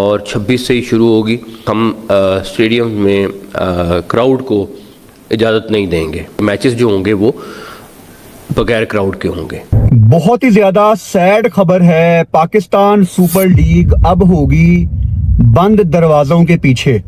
और 26 से ही शुरू होगी। हम स्टेडियम में क्राउड को इजाज़त नहीं देंगे। मैचेस जो होंगे वो बगैर क्राउड के होंगे। बहुत ही ज़्यादा सैड खबर है, पाकिस्तान सुपर लीग अब होगी बंद दरवाज़ों के पीछे।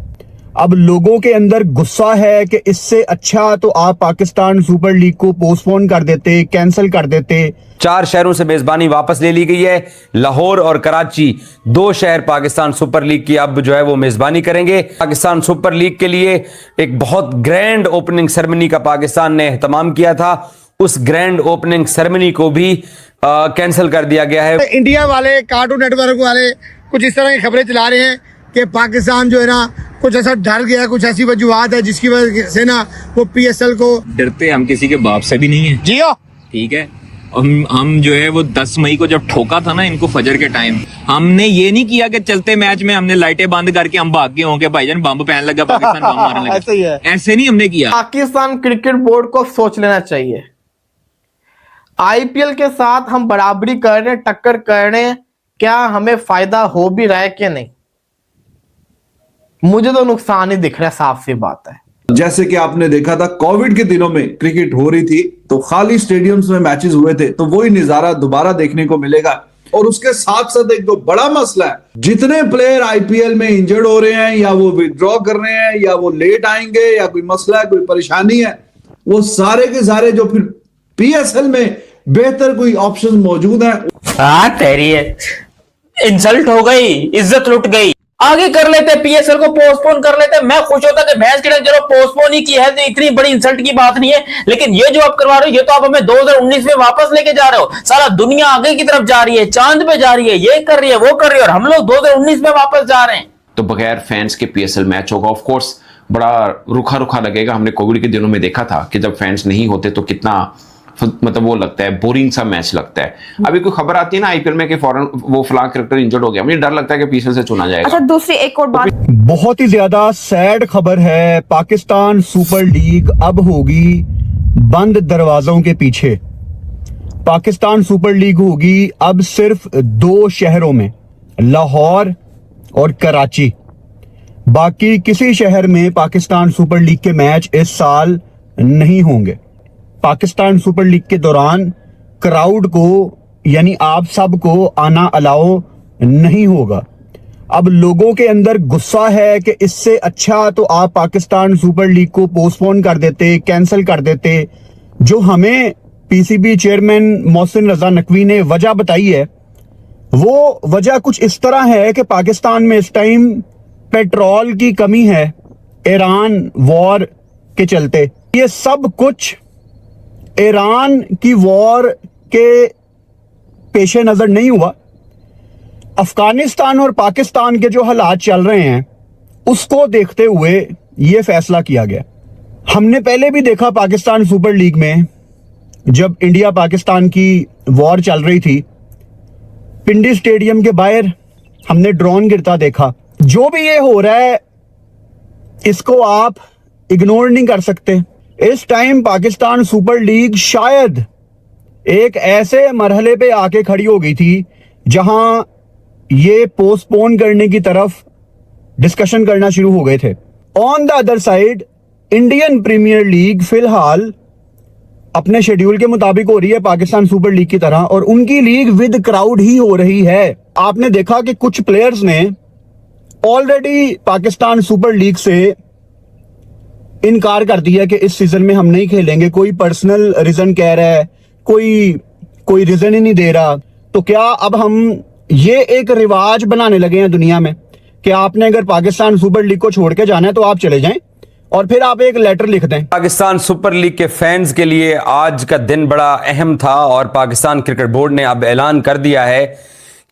अब लोगों के अंदर गुस्सा है कि इससे अच्छा तो आप पाकिस्तान सुपर लीग को पोस्टपोन कर देते, कैंसिल कर देते। 4 शहरों से मेजबानी वापस ले ली गई है। लाहौर और कराची 2 शहर पाकिस्तान सुपर लीग की अब जो है वो मेजबानी करेंगे। पाकिस्तान सुपर लीग के लिए एक बहुत ग्रैंड ओपनिंग सेरेमनी का पाकिस्तान ने एहतमाम किया था। उस ग्रैंड ओपनिंग सेरेमनी को भी कैंसिल कर दिया गया है। इंडिया वाले कार्टून नेटवर्क वाले कुछ इस तरह की खबरें चला रहे हैं कि पाकिस्तान जो है ना कुछ ऐसा डर गया, कुछ ऐसी वजूहत है जिसकी वजह से ना वो पीएसएल को डरते हम किसी के बाप से भी नहीं है। जियो ठीक है, हम जो है वो 10 मई को जब ठोका था ना इनको फजर के टाइम, हमने ये नहीं किया कि चलते मैच में हमने लाइटें बंद करके हम भाग गए होंगे भाईजान बम पहन लगा पाकिस्तान बम मारने लगा। ऐसे ही है। ऐसे नहीं हमने किया। पाकिस्तान क्रिकेट बोर्ड को सोच लेना चाहिए। आईपीएल के साथ हम बराबरी कर रहे हैं, टक्कर कर रहे हैं, क्या हमें फायदा हो भी रहा है कि नहीं? मुझे तो नुकसान ही दिख रहा है, साफ सी बात है। जैसे कि आपने देखा था कोविड के दिनों में क्रिकेट हो रही थी तो खाली स्टेडियम्स में मैचेस हुए थे, तो वही नजारा दोबारा देखने को मिलेगा। और उसके साथ साथ एक तो बड़ा मसला है, जितने प्लेयर आईपीएल में इंजर्ड हो रहे हैं या वो विथड्रॉ कर रहे हैं या वो लेट आएंगे या कोई मसला है, कोई परेशानी है, वो सारे के सारे जो फिर पीएसएल में बेहतर कोई ऑप्शन मौजूद है। हाँ तेरी है, इंसल्ट हो गई, इज्जत लुट गई। आगे कर लेते, पीएसएल को पोस्टपोन कर लेते। मैं खुश होता कि मैच के चलो पोस्टपोन ही की है, तो इतनी बड़ी इंसल्ट की बात नहीं है। लेकिन ये जो आप करवा रहे हो, ये तो आप हमें 2019 में वापस लेके जा रहे हो। सारा दुनिया आगे की तरफ जा रही है, चांद पे जा रही है, ये कर रही है, वो कर रही है, और हम लोग 2019 में वापस जा रहे हैं। तो बगैर फैंस के पीएसएल मैच होगा। ऑफ कोर्स बड़ा रुखा रुखा लगेगा। हमने कोविड के दिनों में देखा था कि जब फैंस नहीं होते तो कितना मतलब वो लगता है, बोरिंग सा मैच लगता है। अभी कोई खबर आती है ना आईपीएल में कि फॉरेन वो फलां क्रिकेटर इंजर्ड हो गया, मुझे डर लगता है कि पीएसएल से चुना जाएगा। अच्छा, दूसरी एक और बात, बहुत ही ज्यादा सैड खबर है, पाकिस्तान सुपर लीग अब होगी बंद दरवाजों के पीछे। पाकिस्तान सुपर लीग होगी अब सिर्फ 2 शहरों में, लाहौर और कराची। बाकी किसी शहर में पाकिस्तान सुपर लीग के मैच इस साल नहीं होंगे। पाकिस्तान सुपर लीग के दौरान क्राउड को यानी आप सब को आना अलाउ नहीं होगा। अब लोगों के अंदर गुस्सा है कि इससे अच्छा तो आप पाकिस्तान सुपर लीग को पोस्टपोन कर देते, कैंसिल कर देते। जो हमें पीसीबी चेयरमैन मोहसिन रजा नकवी ने वजह बताई है, वो वजह कुछ इस तरह है कि पाकिस्तान में इस टाइम पेट्रोल की कमी है, ईरान वॉर के चलते। ये सब कुछ ईरान की वॉर के पेश नजर नहीं हुआ। अफगानिस्तान और पाकिस्तान के जो हालात चल रहे हैं उसको देखते हुए यह फैसला किया गया। हमने पहले भी देखा पाकिस्तान सुपर लीग में, जब इंडिया पाकिस्तान की वॉर चल रही थी, पिंडी स्टेडियम के बाहर हमने ड्रोन गिरता देखा। जो भी ये हो रहा है इसको आप इग्नोर नहीं कर सकते। इस टाइम पाकिस्तान सुपर लीग शायद एक ऐसे मरहले पे आके खड़ी हो गई थी जहां ये पोस्टपोन करने की तरफ डिस्कशन करना शुरू हो गए थे। On the other side Indian Premier League फिलहाल अपने शेड्यूल के मुताबिक हो रही है पाकिस्तान सुपर लीग की तरह, और उनकी लीग विद क्राउड ही हो रही है। आपने देखा कि कुछ प्लेयर्स ने ऑलरेडी पाकिस्तान सुपर लीग से इनकार कर दिया कि इस सीजन में हम नहीं खेलेंगे। कोई पर्सनल रीजन कह रहा है, कोई रीजन ही नहीं दे रहा। तो क्या अब हम ये एक रिवाज बनाने लगे हैं दुनिया में कि आपने अगर पाकिस्तान सुपर लीग को छोड़ के जाना है तो आप चले जाएं, और फिर आप एक लेटर लिख दें। पाकिस्तान सुपर लीग के फैंस के लिए आज का दिन बड़ा अहम था, और पाकिस्तान क्रिकेट बोर्ड ने अब ऐलान कर दिया है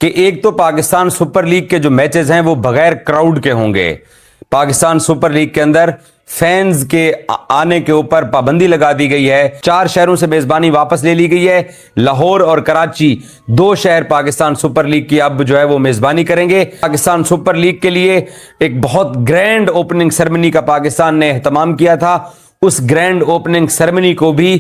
कि एक तो पाकिस्तान सुपर लीग के जो मैचेस हैं वो बगैर क्राउड के होंगे। पाकिस्तान सुपर लीग के अंदर फैंस के आने के ऊपर पाबंदी लगा दी गई है। 4 शहरों से मेजबानी वापस ले ली गई है। लाहौर और कराची 2 शहर पाकिस्तान सुपर लीग की अब जो है वो मेजबानी करेंगे। पाकिस्तान सुपर लीग के लिए एक बहुत ग्रैंड ओपनिंग सेरेमनी का पाकिस्तान ने एहतमाम किया था। उस ग्रैंड ओपनिंग सेरेमनी को भी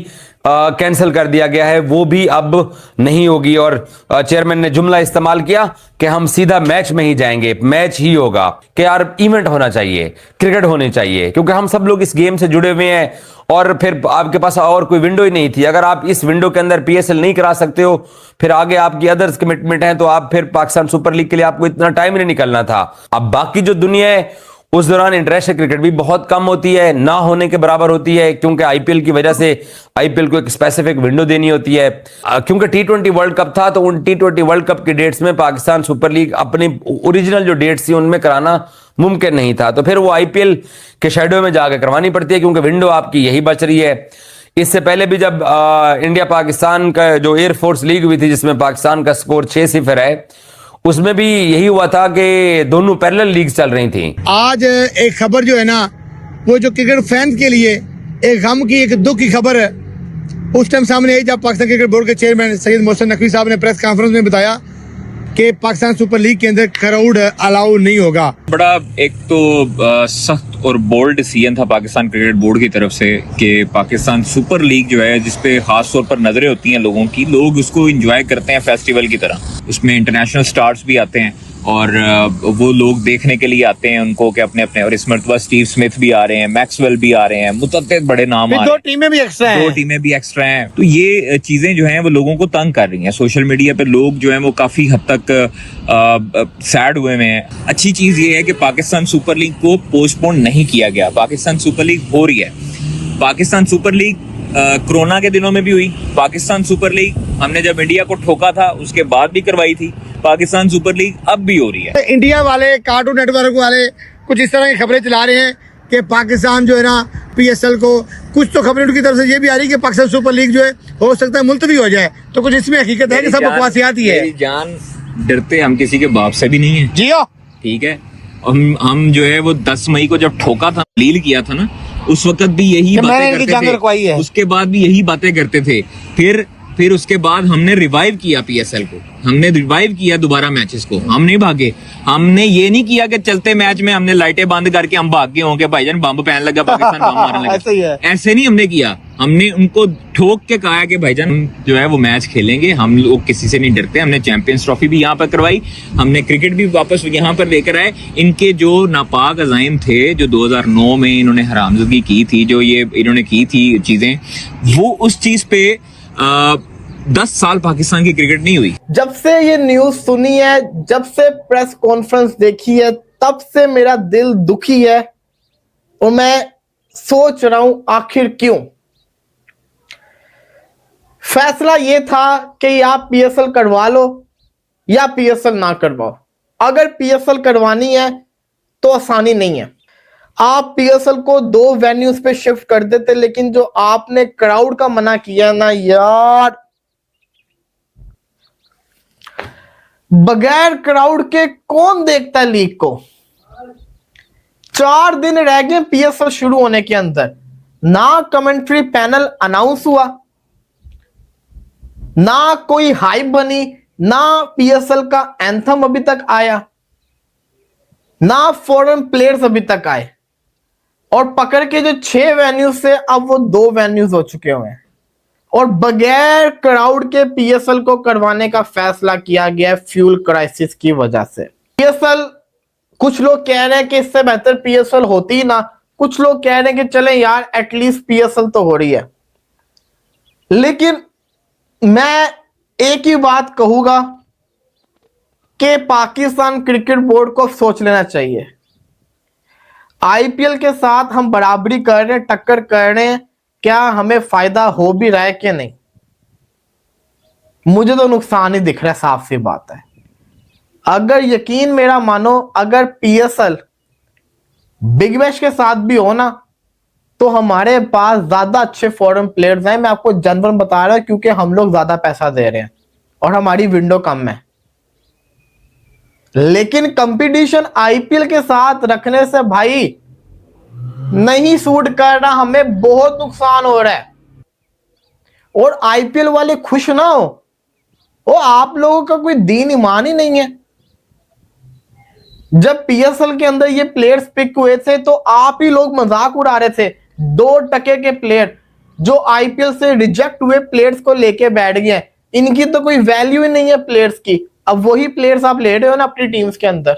कैंसिल कर दिया गया है, वो भी अब नहीं होगी। और चेयरमैन ने जुमला इस्तेमाल किया कि हम सीधा मैच में ही जाएंगे, मैच ही होगा, कि यार इवेंट होना चाहिए, क्रिकेट होनी चाहिए, क्योंकि हम सब लोग इस गेम से जुड़े हुए हैं। और फिर आपके पास और कोई विंडो ही नहीं थी। अगर आप इस विंडो के अंदर पीएसएल नहीं करा सकते हो, फिर आगे आपकी अदर्स कमिटमेंट है, तो आप फिर पाकिस्तान सुपर लीग के लिए आपको इतना टाइम नहीं निकलना था। अब बाकी जो दुनिया है उस दौरान इंटरनेशनल क्रिकेट भी बहुत कम होती है, ना होने के बराबर होती है, क्योंकि आईपीएल की वजह से आईपीएल को एक स्पेसिफिक विंडो देनी होती है। क्योंकि टी20 वर्ल्ड कप था, तो उन टी20 वर्ल्ड कप की डेट्स में पाकिस्तान सुपर लीग अपनी ओरिजिनल जो डेट्स थी उनमें कराना मुमकिन नहीं था, तो फिर वो आईपीएल के शेडो में जाकर करवानी पड़ती है, क्योंकि विंडो आपकी यही बच रही है। इससे पहले भी जब इंडिया पाकिस्तान का जो एयरफोर्स लीग हुई थी, जिसमें पाकिस्तान का स्कोर 6-0 है, उसमें भी यही हुआ था कि दोनों पैरेलल लीग्स चल रही थी। आज एक खबर जो है ना, वो जो क्रिकेट फैंस के लिए एक गम की, एक दुख की खबर है। उस टाइम सामने आई जब पाकिस्तान क्रिकेट बोर्ड के चेयरमैन सैयद मोहसिन नकवी साहब ने प्रेस कॉन्फ्रेंस में बताया कि पाकिस्तान सुपर लीग के अंदर क्राउड अलाउ नहीं होगा। बड़ा एक तो सख्त और बोल्ड डिसीजन था पाकिस्तान क्रिकेट बोर्ड की तरफ से कि पाकिस्तान सुपर लीग जो है, जिसपे खास तौर पर नजरें होती हैं लोगों की, लोग उसको एंजॉय करते हैं फेस्टिवल की तरह। उसमें इंटरनेशनल स्टार्स भी आते हैं और वो लोग देखने के लिए आते हैं उनको कि अपने अपने, और इस मरतबा स्टीव स्मिथ भी आ रहे हैं, मैक्सवेल भी आ रहे हैं, मुतअद्दिद बड़े नाम आ रहे हैं, 2 टीमें भी एक्स्ट्रा हैं। 2 टीमें भी एक्स्ट्रा हैं। तो ये चीजें जो हैं वो लोगों को तंग कर रही हैं। सोशल मीडिया पे लोग जो हैं वो काफी हद तक सैड हुए हैं। अच्छी चीज ये है कि पाकिस्तान सुपर लीग को पोस्टपोन नहीं किया गया, पाकिस्तान सुपर लीग हो रही है। पाकिस्तान सुपर लीग कोरोना के दिनों में भी हुई। पाकिस्तान सुपर लीग हमने जब इंडिया को ठोका था उसके बाद भी करवाई थी। पाकिस्तान सुपर लीग अब भी हो रही है। इंडिया वाले, कार्टून नेटवर्क वाले कुछ इस तरह की खबरें चला रहे हैं कि पाकिस्तान जो है ना पीएसएल को, कुछ तो खबरें उनकी तरफ से ये भी आ रही है कि पाकिस्तान सुपर लीग जो है हो सकता है मुलतवी हो जाए। तो कुछ इसमें हकीकत है कि सब बकवासियात ही है? मेरी जान, डरते हम किसी के बाप से भी नहीं है। जियो, ठीक है। हम जो है वो 10 मई को जब ठोका था, लील किया था ना, उस वक्त भी यही बातें करते थे, उसके बाद भी यही बातें करते थे। फिर उसके बाद हमने रिवाइव किया पीएसएल को, हमने रिवाइव किया दोबारा मैचेस को। हम नहीं भागे। हमने ये नहीं किया कि चलते मैच में हमने लाइटें बंद करके हम भाग गए होंगे, भाईजान बम पहन लगा, पाकिस्तान बम मारने लगा। ऐसे नहीं हमने किया। हमने उनको ठोक के कहा कि भाईजान जो है वो मैच खेलेंगे, हम लोग किसी से नहीं डरते। हमने चैंपियंस ट्रॉफी भी यहाँ पर करवाई, हमने क्रिकेट भी वापस यहाँ पर लेकर आए। इनके जो नापाक अज़ाइम थे, जो 2009 में इन्होंने हरामज़दगी की थी, जो ये इन्होंने की थी चीजें, वो उस चीज पे 10 साल पाकिस्तान की क्रिकेट नहीं हुई। जब से ये न्यूज सुनी है, जब से प्रेस कॉन्फ्रेंस देखी है, तब से मेरा दिल दुखी है और मैं सोच रहा हूं आखिर क्यों। फैसला ये था कि या पीएसएल करवा लो या पीएसएल ना करवाओ। अगर पीएसएल करवानी है तो आसानी नहीं है। आप पीएसएल को 2 वेन्यूज पे शिफ्ट कर देते, लेकिन जो आपने क्राउड का मना किया ना यार, बगैर क्राउड के कौन देखता है लीग को। 4 दिन रह गए पीएसएल शुरू होने के अंदर, ना कमेंट्री पैनल अनाउंस हुआ, ना कोई हाइप बनी, ना पीएसएल का एंथम अभी तक आया, ना फॉरेन प्लेयर्स अभी तक आए, और पकड़ के जो 6 वेन्यूज से अब वो 2 वेन्यूज हो चुके हुए हैं, और बगैर क्राउड के पीएसएल को करवाने का फैसला किया गया फ्यूल क्राइसिस की वजह से। पीएसएल, कुछ लोग कह रहे हैं कि इससे बेहतर पीएसएल होती ही ना, कुछ लोग कह रहे हैं कि चले यार एटलीस्ट पीएसएल तो हो रही है। लेकिन मैं एक ही बात कहूंगा कि पाकिस्तान क्रिकेट बोर्ड को सोच लेना चाहिए। आईपीएल के साथ हम बराबरी कर रहे हैं, टक्कर कर रहे हैं, क्या हमें फायदा हो भी रहा है कि नहीं? मुझे तो नुकसान ही दिख रहा है, साफ सी बात है। अगर यकीन मेरा मानो, अगर पीएसएल बिग बैश के साथ भी हो ना, तो हमारे पास ज्यादा अच्छे फॉरेन प्लेयर्स हैं। मैं आपको जनरल बता रहा हूं, क्योंकि हम लोग ज्यादा पैसा दे रहे हैं और हमारी विंडो कम है। लेकिन कंपटीशन आईपीएल के साथ रखने से भाई नहीं सूट कर रहा, हमें बहुत नुकसान हो रहा है। और आईपीएल वाले खुश ना हो, वो आप लोगों का कोई दीन ईमान ही नहीं है। जब पीएसएल के अंदर ये प्लेयर्स पिक हुए थे तो आप ही लोग मजाक उड़ा रहे थे। 2% के प्लेयर जो आईपीएल से रिजेक्ट हुए प्लेयर्स को लेके बैठ गए हैं, इनकी तो कोई वैल्यू ही नहीं है प्लेयर्स की। अब वही प्लेयर्स आप ले रहे हो ना अपनी टीम्स के अंदर,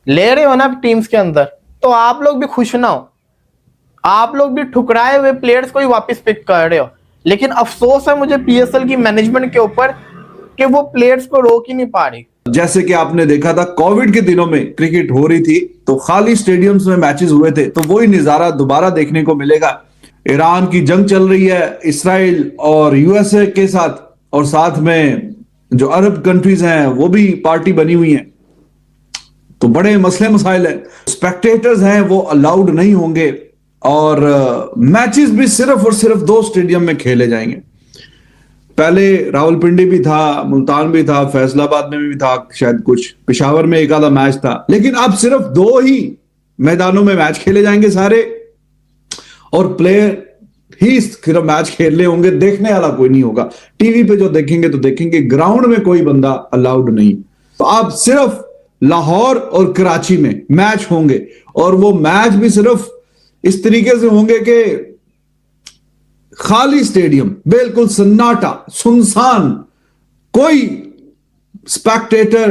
ले रहे हो ना टीम्स के अंदर, तो आप लोग भी खुश ना हो, आप लोग भी ठुकराए हुए प्लेयर्स को ही वापस पिक कर रहे हो। लेकिन अफसोस है मुझे पीएसएल की मैनेजमेंट के ऊपर कि वो प्लेयर्स को रोक ही नहीं पा रही। जैसे कि आपने देखा था कोविड के दिनों में क्रिकेट हो रही थी तो खाली स्टेडियम्स में मैचेस हुए थे, तो वही नजारा दोबारा देखने को मिलेगा। ईरान की जंग चल रही है इस्राइल और यूएसए के साथ, और साथ में जो अरब कंट्रीज हैं वो भी पार्टी बनी हुई हैं, तो बड़े मसले मसाइल है। स्पेक्टेटर्स हैं वो अलाउड नहीं होंगे और मैचेस भी सिर्फ और सिर्फ 2 स्टेडियम में खेले जाएंगे। पहले रावलपिंडी भी था, मुल्तान भी था, फैसलाबाद में भी था, शायद कुछ पेशावर में एक आधा मैच था, लेकिन अब सिर्फ 2 ही मैदानों में मैच खेले जाएंगे सारे, और प्लेयर ही सिर्फ मैच खेलने होंगे, देखने वाला कोई नहीं होगा। टीवी पे जो देखेंगे तो देखेंगे, ग्राउंड में कोई बंदा अलाउड नहीं। तो अब सिर्फ लाहौर और कराची में मैच होंगे, और वो मैच भी सिर्फ इस तरीके से होंगे कि खाली स्टेडियम, बिल्कुल सन्नाटा, सुनसान, कोई स्पेक्टेटर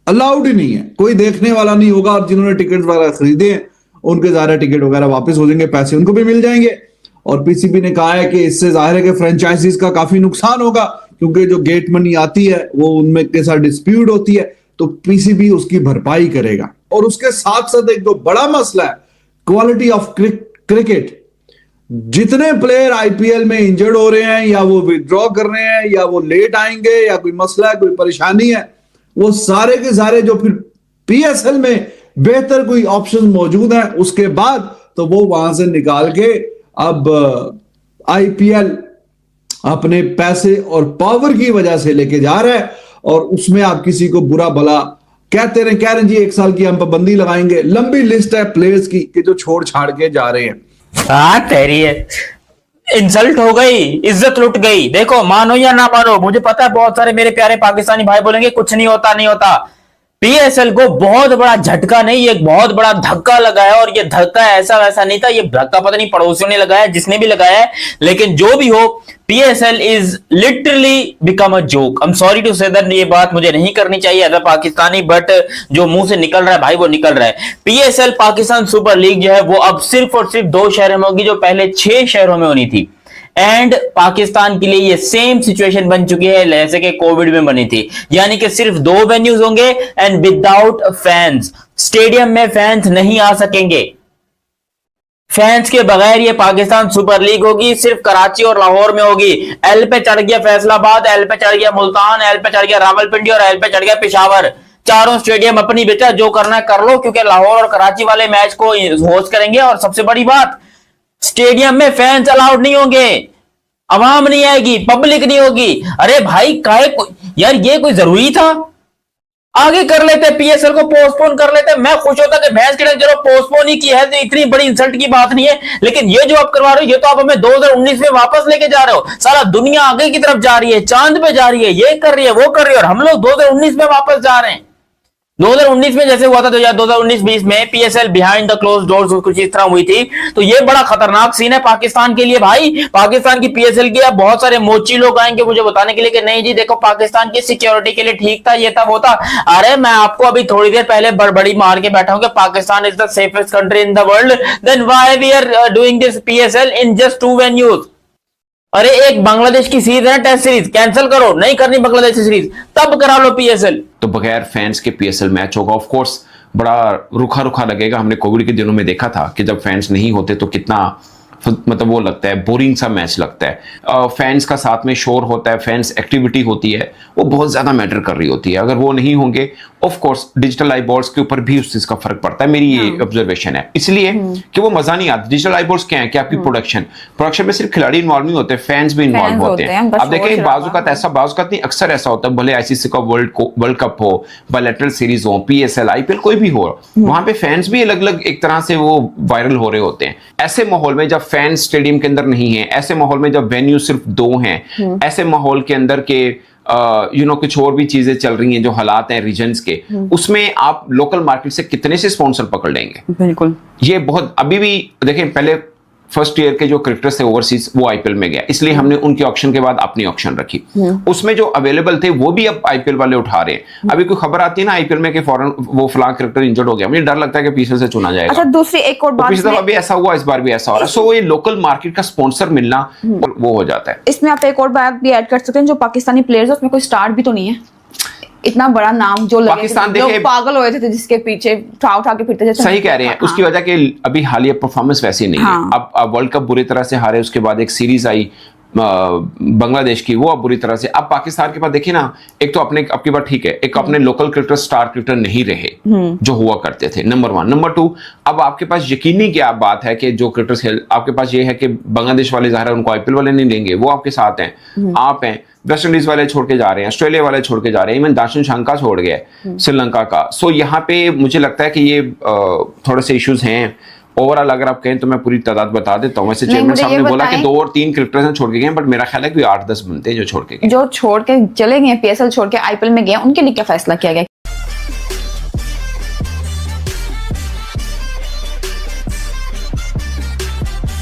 अलाउड ही नहीं है, कोई देखने वाला नहीं होगा। और जिन्होंने टिकट वगैरह खरीदे हैं उनके ज़ाहिर टिकट वगैरह वापस हो जाएंगे, पैसे उनको भी मिल जाएंगे। और पीसीबी ने कहा है कि इससे जाहिर है कि फ्रेंचाइजीज का काफी नुकसान होगा, क्योंकि जो गेट मनी आती है वो उनमें के साथ डिस्प्यूट होती है, तो पीसीबी उसकी भरपाई करेगा। और उसके साथ साथ एक जो बड़ा मसला है, क्वालिटी ऑफ क्रिकेट। जितने प्लेयर आईपीएल में इंजर्ड हो रहे हैं, या वो विड्रॉ कर रहे हैं, या वो लेट आएंगे, या कोई मसला है, कोई परेशानी है, वो सारे के सारे जो फिर पीएसएल में बेहतर कोई ऑप्शन मौजूद है उसके बाद, तो वो वहां से निकाल के अब आईपीएल अपने पैसे और पावर की वजह से लेके जा रहा है। और उसमें आप किसी को बुरा भला कह रहे हैं जी 1 साल की हम पाबंदी लगाएंगे। लंबी लिस्ट है प्लेयर्स की कि जो छोड़ छाड़ के जा रहे हैं। हाँ तेरी है, इंसल्ट हो गई, इज्जत लुट गई। देखो मानो या ना मानो, मुझे पता है बहुत सारे मेरे प्यारे पाकिस्तानी भाई बोलेंगे कुछ नहीं होता, नहीं होता। पीएसएल को बहुत बड़ा झटका नहीं, एक बहुत बड़ा धक्का लगा है। और ये धक्का ऐसा वैसा नहीं था, ये धक्का पता नहीं पड़ोसियों ने लगाया, जिसने भी लगाया है, लेकिन जो भी हो, PSL is literally become a joke. I am sorry to say that, ये बात मुझे नहीं करनी चाहिए एज अ पाकिस्तानी, बट जो मुंह से निकल रहा है भाई वो निकल रहा है। पीएसएल पाकिस्तान सुपर लीग जो है वो अब सिर्फ और सिर्फ 2 शहरों में होगी, जो पहले 6 शहरों में होनी थी। एंड पाकिस्तान के लिए ये सेम सिचुएशन बन चुकी है जैसे कि कोविड में बनी थी, यानी कि सिर्फ 2 वेन्यूज होंगे एंड विदाउट फैंस। स्टेडियम में फैंस नहीं आ सकेंगे, फैंस के बगैर ये पाकिस्तान सुपर लीग होगी, सिर्फ कराची और लाहौर में होगी। एल पे चढ़ गया फैसलाबाद, एल पे चढ़ गया मुल्तान, एल पे चढ़ गया रावलपिंडी और एल पे चढ़ गया पेशावर। चारों स्टेडियम अपनी बेटा जो करना है कर लो, क्योंकि लाहौर और कराची वाले मैच को होस्ट करेंगे। और सबसे बड़ी बात, स्टेडियम में फैंस अलाउड नहीं होंगे, आवाम नहीं आएगी, पब्लिक नहीं होगी। अरे भाई काहे यार, ये कोई जरूरी था? आगे कर लेते, पीएसएल को पोस्टपोन कर लेते, मैं खुश होता कि भैंस की चलो पोस्टपोन ही की है, तो इतनी बड़ी इंसल्ट की बात नहीं है। लेकिन ये जो आप करवा रहे हो, ये तो आप हमें 2019 में वापस लेके जा रहे हो। सारा दुनिया आगे की तरफ जा रही है, चांद पे जा रही है, ये कर रही है, वो कर रही है, और हम लोग 2019 में वापस जा रहे हैं। 2019 में जैसे हुआ था 2019-20 में PSL behind the close doors कुछ इस तरह हुई थी, तो ये बड़ा खतरनाक सीन है पाकिस्तान के लिए भाई। पाकिस्तान की पीएसएल के बहुत सारे मोची लोग आएंगे मुझे बताने के लिए कि नहीं जी देखो पाकिस्तान की सिक्योरिटी के लिए ठीक था, ये था वो था। अरे मैं आपको अभी थोड़ी देर पहले बड़बड़ी मार के बैठा हूं कि Pakistan is the safest country in the world, then why we are doing this PSL in just 2 venues. अरे एक बांग्लादेश की सीरीज है ना, टेस्ट सीरीज कैंसिल करो, नहीं करनी बांग्लादेश की सीरीज, तब करा लो पीएसएल। तो बगैर फैंस के पीएसएल मैच होगा, ऑफ कोर्स बड़ा रुखा रुखा लगेगा। हमने कोविड के दिनों में देखा था कि जब फैंस नहीं होते तो कितना मतलब वो लगता है, बोरिंग सा मैच लगता है। फैंस का साथ में शोर होता है, फैंस एक्टिविटी होती है, वो बहुत ज्यादा मैटर कर रही होती है। अगर वो नहीं होंगे ऑफ कोर्स डिजिटल आईबॉल्स के ऊपर भी उस चीज का फर्क पड़ता है, मेरी ये ऑब्जर्वेशन है। इसलिए कि वो मजा नहीं आता। डिजिटल आईबॉल्स क्या है कि आपकी प्रोडक्शन में सिर्फ खिलाड़ी इन्वॉल्व नहीं होते, फैंस भी इन्वॉल्व होते हैं। अब देखें बाजुकात नहीं, अक्सर ऐसा होता है, भले आईसीसी का वर्ल्ड कप हो, बायलैटरल सीरीज हो, पीएसएल, आईपीएल कोई भी हो, वहां पे फैंस भी अलग अलग एक तरह से वो वायरल हो रहे होते हैं। ऐसे माहौल में जब फैंस स्टेडियम के अंदर नहीं है, ऐसे माहौल में जब वेन्यू सिर्फ 2 हैं, ऐसे माहौल के अंदर के कुछ और भी चीजें चल रही हैं जो हालात हैं रीजन्स के, उसमें आप लोकल मार्केट से कितने से स्पॉन्सर पकड़ लेंगे? बिल्कुल, ये बहुत अभी भी देखें, पहले फर्स्ट ईयर के जो क्रिकेटर्स थे ओवरसीज वो आईपीएल में गया, इसलिए हमने उनके ऑक्शन के बाद अपनी ऑक्शन रखी। उसमें जो अवेलेबल थे वो भी अब आईपीएल वाले उठा रहे हैं। अभी कोई खबर आती है ना आईपीएल में कि फॉरेन वो फलां क्रिकेटर इंजर्ड हो गया, मुझे डर लगता है कि पीछे से चुना जाएगा। अच्छा, दूसरी एक और बात, पिछली दफा भी ऐसा हुआ, इस बार भी ऐसा हो रहा है। सो ये लोकल मार्केट का स्पॉन्सर मिलना वो हो जाता है। इसमें आप एक और बात भी ऐड कर सकते हैं, जो पाकिस्तानी प्लेयर्स है उसमें कोई स्टार भी तो नहीं है, इतना बड़ा नाम जो लगे पाकिस्तान लोग देखिए पागल हुए थे जिसके पीछे उठा के फिरते थे। सही कह रहे हैं, उसकी वजह कि अभी हालिया परफॉर्मेंस वैसी नहीं है। अब वर्ल्ड कप बुरी तरह से हारे, उसके बाद एक सीरीज आई बांग्लादेश की, वो अब बुरी तरह से। अब पाकिस्तान के पास देखिए ना, एक तो अपने आपकी बात ठीक है, एक अपने लोकल क्रिकेटर स्टार क्रिकेटर नहीं रहे जो हुआ करते थे, नंबर 1। नंबर 2, अब आपके पास यकीनी क्या बात है कि जो क्रिकेटर्स आपके पास ये है कि बांग्लादेश वाले ज़ाहिर है उनको आईपीएल वाले नहीं लेंगे, वो आपके साथ हैं, आप हैं, वेस्ट इंडीज वाले छोड़ के जा रहे हैं, ऑस्ट्रेलिया वाले छोड़ के जा रहे हैं, इवन दाशन शंका छोड़ गए श्रीलंका का। सो यहाँ पे मुझे लगता है कि ये थोड़े से इश्यूज हैं। ओवरऑल अगर आप कहें तो मैं पूरी तादाद बता देता हूँ। वैसे चेयरमैन साहब ने बोला कि 2 और 3 क्रिकेटर्स हैं छोड़ के गए, बट मेरा ख्याल है कि 8-10 बनते हैं जो छोड़ के गए, जो छोड़ के चले गए, पीएसएल छोड़ के आईपीएल में गए, उनके लिए क्या फैसला किया गया?